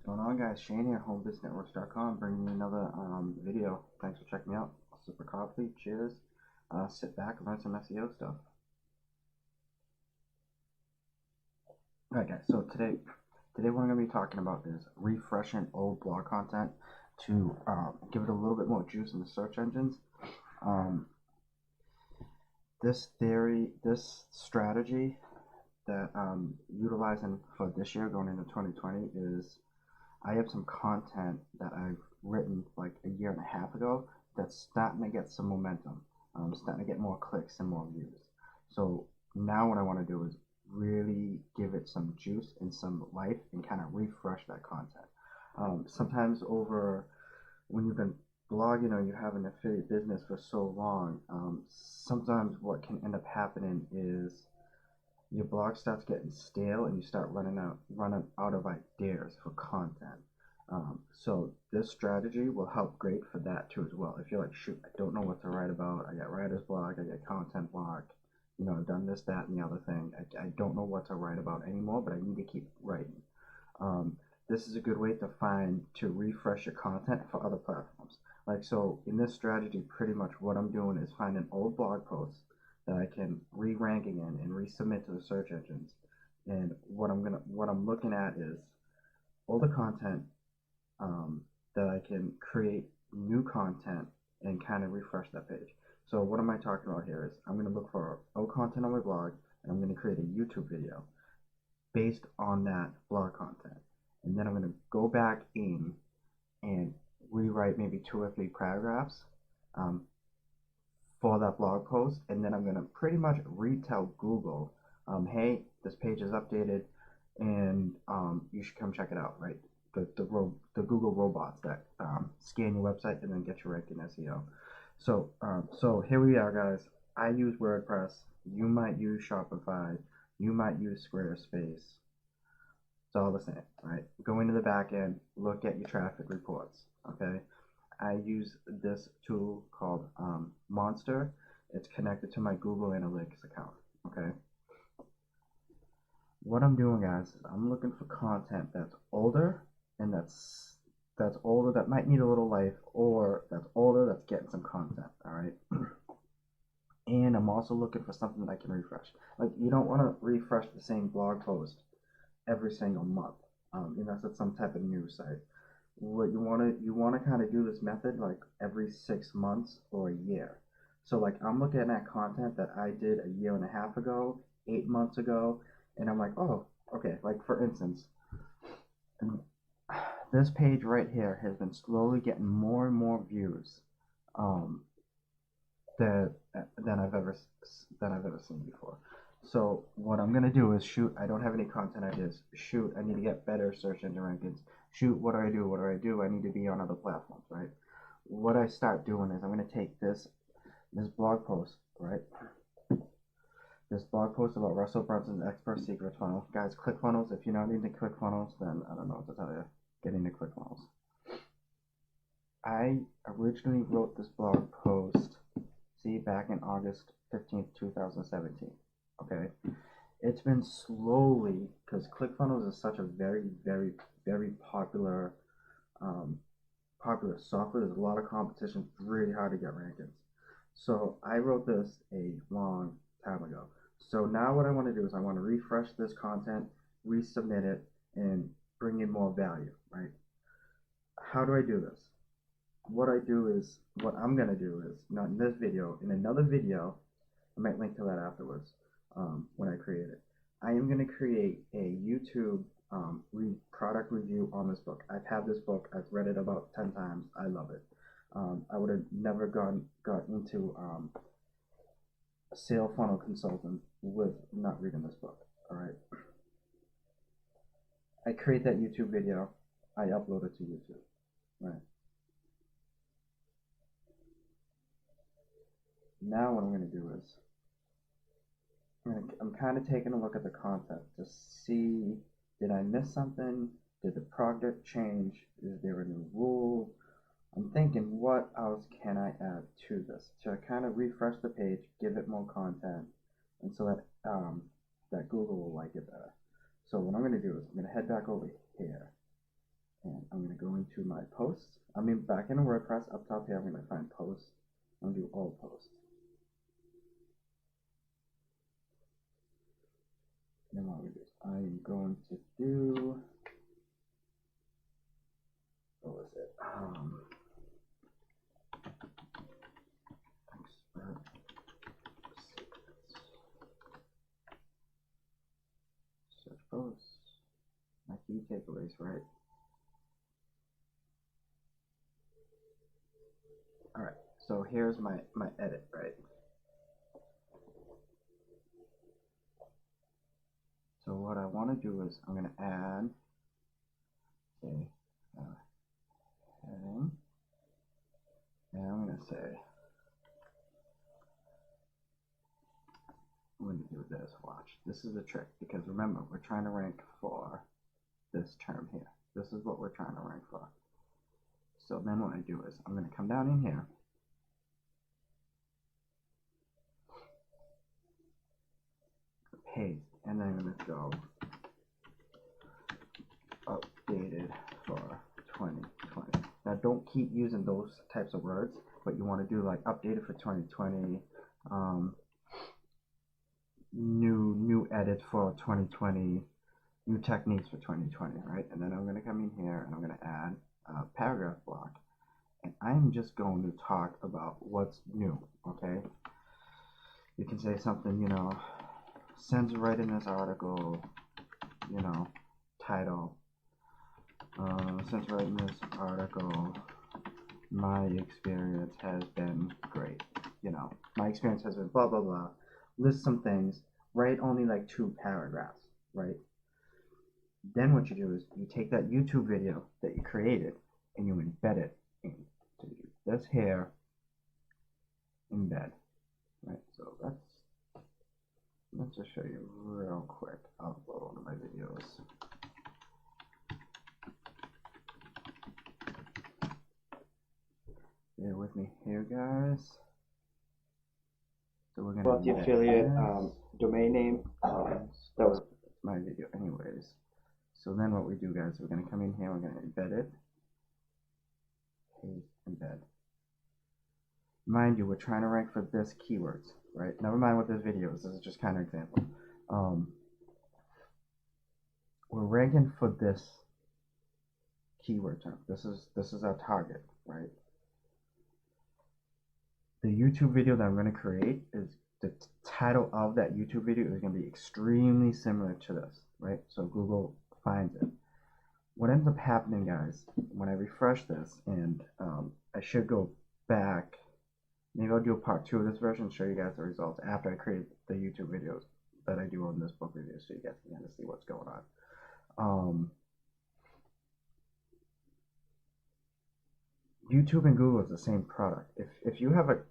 Going on, guys? Shane here, HomeBizNetworks.com, bringing you another video. Thanks for checking me out. Sip of coffee, cheers. Sit back and learn some SEO stuff. Alright, guys. So today what I'm going to be talking about is refreshing old blog content to give it a little bit more juice in the search engines. This strategy that utilizing for this year going into 2020 is I have some content that I've written like a year and a half ago that's starting to get some momentum. Starting to get more clicks and more views. So now what I want to do is really give it some juice and some life and kind of refresh that content. Sometimes when you've been blogging or you have an affiliate business for so long, sometimes what can end up happening is your blog starts getting stale and you start running out of ideas for content. So this strategy will help great for that too as well. If you're like, shoot, I don't know what to write about, I got writer's block, I got content block, I've done this, that, and the other thing. I don't know what to write about anymore, but I need to keep writing. This is a good way to refresh your content for other platforms. So in this strategy, pretty much what I'm doing is finding old blog posts that I can re-rank again and resubmit to the search engines. And what I'm looking at is older content that I can create new content and kind of refresh that page. So what am I talking about here is I'm going to look for old content on my blog and I'm going to create a YouTube video based on that blog content. And then I'm going to go back in and rewrite maybe 2 or 3 paragraphs for that blog post, and then I'm going to pretty much retell Google, hey, this page is updated and you should come check it out, right? The Google robots that scan your website and then get you ranked in SEO. So here we are, guys. I use WordPress. You might use Shopify. You might use Squarespace. It's all the same, right? Go into the back end, look at your traffic reports, okay? I use this tool called Monster. It's connected to my Google Analytics account, okay? What I'm doing, guys, is I'm looking for content that's older and that's older that might need a little life, or that's older that's getting some content, all right? And I'm also looking for something that I can refresh. You don't want to refresh the same blog post every single month, unless it's some type of news site. What you want to kind of do this method like every 6 months or a year. So I'm looking at content that I did a year and a half ago, 8 months ago, and I'm like, oh, okay. For instance, this page right here has been slowly getting more and more views than I've ever seen before. So what I'm gonna do is shoot. I don't have any content ideas. Shoot, I need to get better search engine rankings. Shoot, what do I do? What do I do? I need to be on other platforms, right? What I start doing is I'm gonna take this blog post, right? This blog post about Russell Brunson's expert secret funnel. Guys, ClickFunnels. If you're not into ClickFunnels, then I don't know what to tell you. Get into ClickFunnels. I originally wrote this blog post, back in August 15th, 2017. Okay, it's been slowly, because ClickFunnels is such a very, very, very popular software. There's a lot of competition. It's really hard to get rankings. So I wrote this a long time ago. So now what I want to do is I want to refresh this content, resubmit it, and bring in more value, right? How do I do this? What I'm going to do is, not in this video, in another video, I might link to that afterwards when I create it. I am going to create a YouTube product review on this book. I've had this book. I've read it about 10 times. I love it. I would have never got into a sale funnel consultant with not reading this book. All right. I create that YouTube video. I upload it to YouTube. Right. Now what I'm going to do is I'm kind of taking a look at the content to see, did I miss something? Did the product change? Is there a new rule? I'm thinking, what else can I add to this to kind of refresh the page, give it more content, and so that Google will like it better. So what I'm going to do is I'm going to head back over here go into my posts. I mean, back in WordPress, up top here, I'm going to find posts. I'm going to do all posts. And what I'm going to do, what was it? Expert secrets. Search posts. My key takeaways, right? Alright, so here's my edit, right? So what I want to do is I'm going to add a heading, and I'm going to say, I'm going to do this, watch. This is a trick, because remember, we're trying to rank for this term here. This is what we're trying to rank for. So then what I do is I'm going to come down in here, paste, and then I'm going to go updated for 2020. Now don't keep using those types of words, but you want to do like updated for 2020, new edit for 2020, new techniques for 2020, right? And then I'm going to come in here and I'm going to add a paragraph block, and I'm just going to talk about what's new. Okay, you can say something, you know, since writing this article, you know, title, since writing this article, my experience has been great. You know, my experience has been blah blah blah. List some things. Write only like 2 paragraphs, right? Then what you do is you take that YouTube video that you created and you embed it into this here, embed, right? So let's just show you real quick. I'll upload one of my videos. Bear with me here, guys. So we're gonna The affiliate domain name. That was my video anyways. So then what we do, guys, we're gonna come in here, we're gonna embed it, paste, embed. Mind you, we're trying to rank for this keywords, right? Never mind what this video is. This is just kind of example. We're ranking for this keyword term. This is our target, right? The YouTube video that I'm going to create is the title of that YouTube video is going to be extremely similar to this, right? So Google finds it. What ends up happening, guys, when I refresh this, and I should go back, maybe I'll do a part 2 of this version, show you guys the results after I create the YouTube videos that I do on this book review, so you guys can kind of see what's going on. YouTube and Google is the same product. If you have a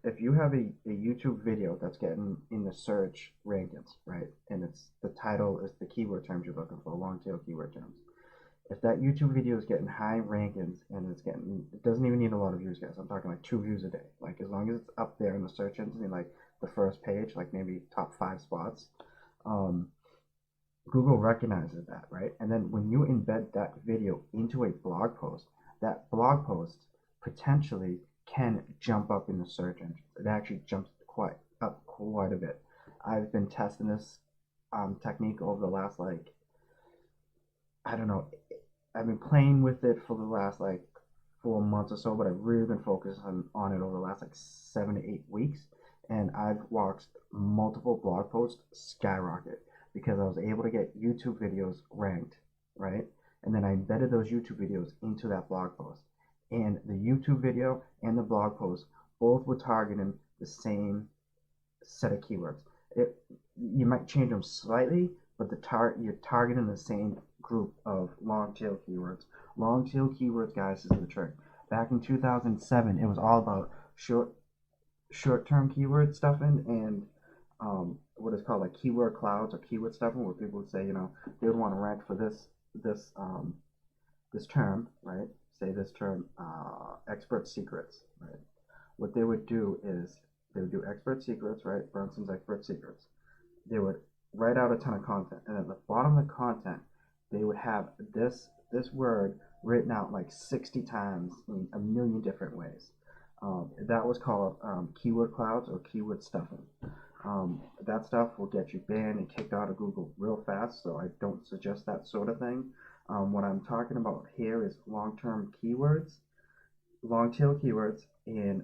YouTube video that's getting in the search rankings, right, and it's the title is the keyword terms you're looking for, long tail keyword terms. If that YouTube video is getting high rankings and it doesn't even need a lot of views, guys. I'm talking like 2 views a day. Like as long as it's up there in the search engine, in like the first page, like maybe top 5 spots, Google recognizes that, right? And then when you embed that video into a blog post, that blog post potentially can jump up in the search engine. It actually jumps quite a bit. I've been testing this technique over the last, like, I don't know, I've been playing with it for the last like 4 months or so, but I've really been focused on it over the last like 7 to 8 weeks, and I've watched multiple blog posts skyrocket because I was able to get YouTube videos ranked, right? And then I embedded those YouTube videos into that blog post. And the YouTube video and the blog post both were targeting the same set of keywords. You might change them slightly, but you're targeting the same group of long tail keywords. Long tail keywords, guys, is the trick. Back in 2007, it was all about short-term keyword stuffing and what is called like keyword clouds or keyword stuffing, where people would say, you know, they would want to rank for this term, right? Say this term, expert secrets, right? What they would do is they would do expert secrets, right? Brunson's expert secrets. They would write out a ton of content, and at the bottom of the content, they would have this word written out like 60 times in a million different ways. That was called keyword clouds or keyword stuffing. That stuff will get you banned and kicked out of Google real fast, so I don't suggest that sort of thing. What I'm talking about here is long-term keywords, long-tail keywords, and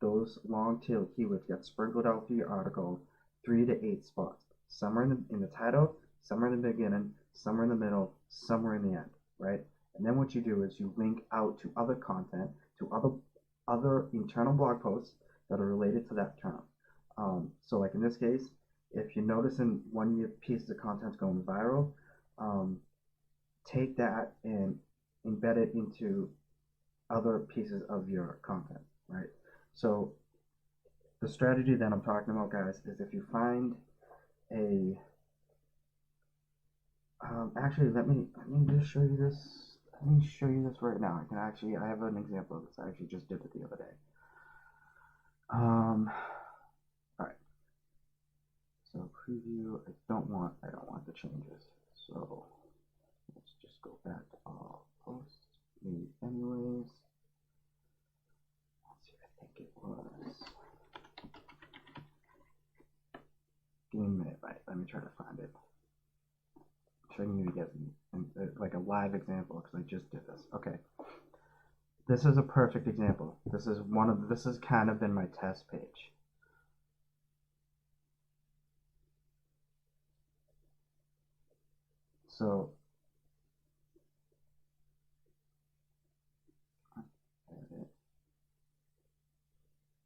those long-tail keywords get sprinkled out through your article 3 to 8 spots. Somewhere in the title, somewhere in the beginning, somewhere in the middle, somewhere in the end, right? And then what you do is you link out to other content, to other internal blog posts that are related to that term. So like in this case, if you're noticing one of your pieces of content is going viral, take that and embed it into other pieces of your content, right? So the strategy that I'm talking about, guys, is if you find a actually let me just show you this. Let me show you this right now. I have an example of this. I actually just did it the other day. All right. So preview. I don't want the changes. So let's just go back to all posts made anyways. Let's see. I think it was. Give me a minute. Right. Let me try to find it. Showing you guys like a live example because I just did this. Okay, this is a perfect example. This has kind of been my test page. So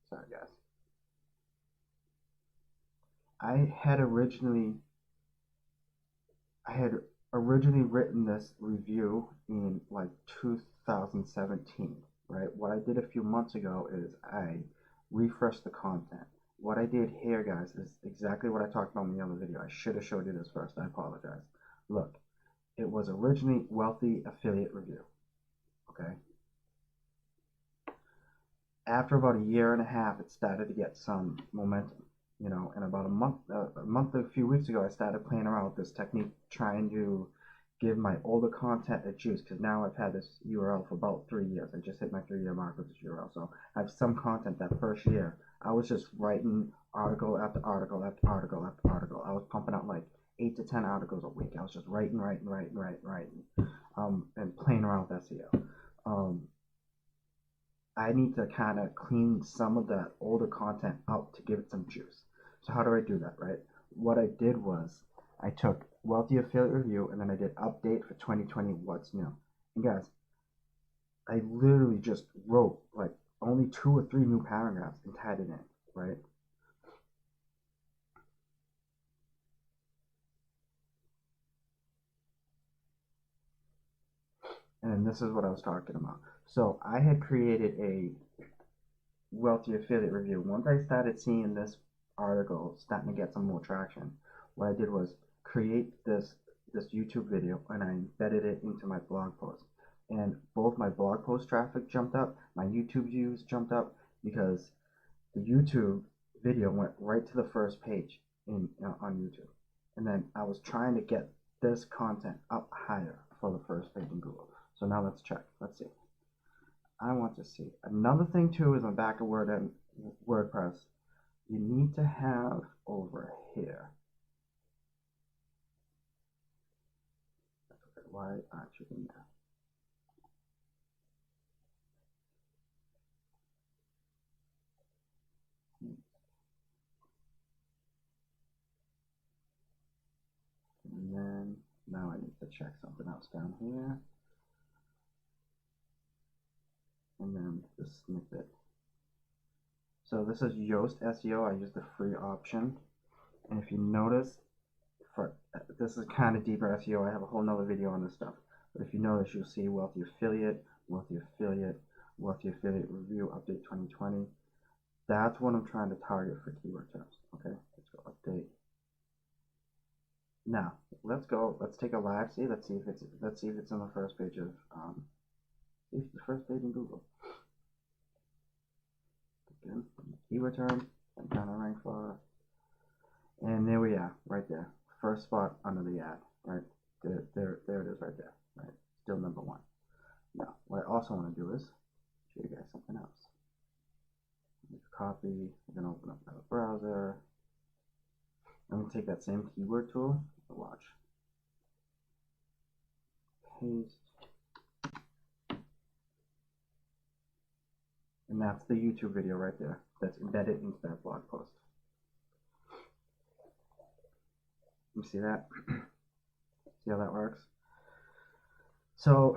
sorry guys. I had originally written this review in like 2017, right? What I did a few months ago is I refreshed the content. What I did here, guys, is exactly what I talked about in the other video. I should have showed you this first. I apologize. Look, it was originally Wealthy Affiliate Review, okay? After about a year and a half, it started to get some momentum. You know, and about a few weeks ago, I started playing around with this technique, trying to give my older content a juice, because now I've had this URL for about 3 years. I just hit my 3-year mark with this URL, so I have some content. That first year, I was just writing article after article after article after article. I was pumping out like 8 to 10 articles a week. I was just writing, and playing around with SEO. I need to kind of clean some of that older content up to give it some juice. So how do I do that, right? What I did was I took Wealthy Affiliate Review and then I did update for 2020 what's new. And guys, I literally just wrote like only 2 or 3 new paragraphs and tied it in, right? And this is what I was talking about. So I had created a Wealthy Affiliate Review. Once I started seeing this article starting to get some more traction, what I did was create this YouTube video and I embedded it into my blog post. And both my blog post traffic jumped up, my YouTube views jumped up, because the YouTube video went right to the first page on YouTube. And then I was trying to get this content up higher for the first page in Google. So now let's check. Let's see. I want to see. Another thing too is on back of WordPress, you need to have over here. Why aren't you in there? And then now I need to check something else down here. And then the snippet. So this is Yoast SEO. I use the free option. And if you notice, this is kind of deeper SEO. I have a whole nother video on this stuff. But if you notice, you'll see Wealthy Affiliate, Wealthy Affiliate, Wealthy Affiliate Review, Update 2020. That's what I'm trying to target for keyword terms. Okay, let's go update. Now let's take a live see. Let's see if it's on the first page of it's the first page in Google. Again, keyword term, I'm trying to rank for, and there we are, right there, first spot under the ad, right there it is, right there, right, still number 1. also want to do is show you guys something else. Copy, we're going to open up another browser. I'm going to take that same keyword tool, watch, paste, and that's the YouTube video right there that's embedded into that blog post. You see that? See how that works? So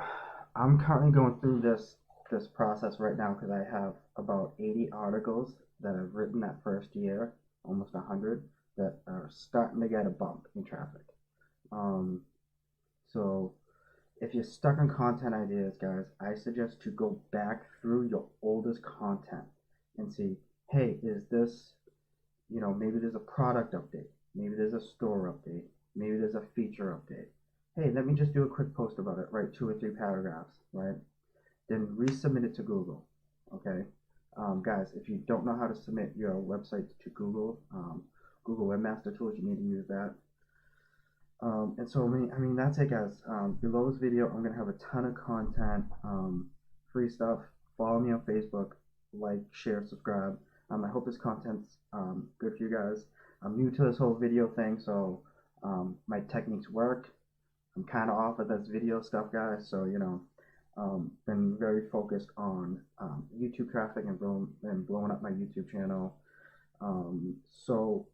I'm currently going through this process right now because I have about 80 articles that I've written that first year, almost 100, that are starting to get a bump in traffic. So if you're stuck on content ideas, guys, I suggest to go back through your oldest content and see, hey, is this, maybe there's a product update, maybe there's a store update, maybe there's a feature update. Hey, let me just do a quick post about it, write 2 or 3 paragraphs, right? Then resubmit it to Google, okay? Guys, if you don't know how to submit your website to Google, Google Webmaster Tools, you need to use that. And so, I mean, that's it, guys. Below this video, I'm going to have a ton of content, free stuff. Follow me on Facebook, like, share, subscribe. I hope this content's good for you guys. I'm new to this whole video thing, so my techniques work. I'm kind of off of this video stuff, guys, so, been very focused on YouTube traffic and blowing up my YouTube channel. So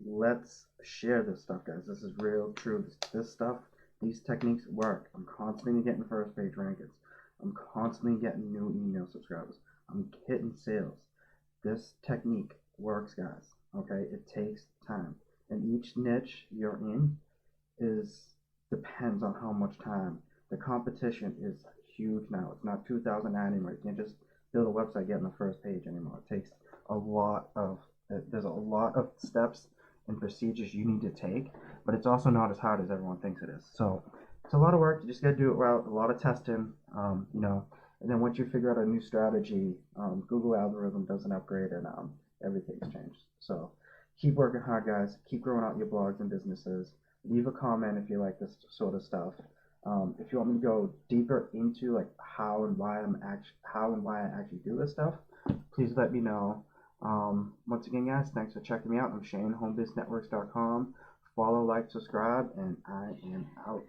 let's share this stuff, guys. This is real, true. This stuff, these techniques work. I'm constantly getting first page rankings. I'm constantly getting new email subscribers. I'm hitting sales. This technique works, guys. Okay, it takes time, and each niche you're in depends on how much time. The competition is huge now. It's not 2009 anymore. You can't just build a website getting the first page anymore. It takes there's a lot of steps and procedures you need to take, but it's also not as hard as everyone thinks it is. So it's a lot of work. You just got to do it well, a lot of testing, and then once you figure out a new strategy, Google algorithm does an upgrade and everything's changed. So keep working hard, guys. Keep growing out your blogs and businesses. Leave a comment if you like this sort of stuff. If you want me to go deeper into like how and why I actually do this stuff, please let me know. Once again, guys, thanks for checking me out. I'm Shane, HomeBizNetworks.com. Follow, like, subscribe, and I am out.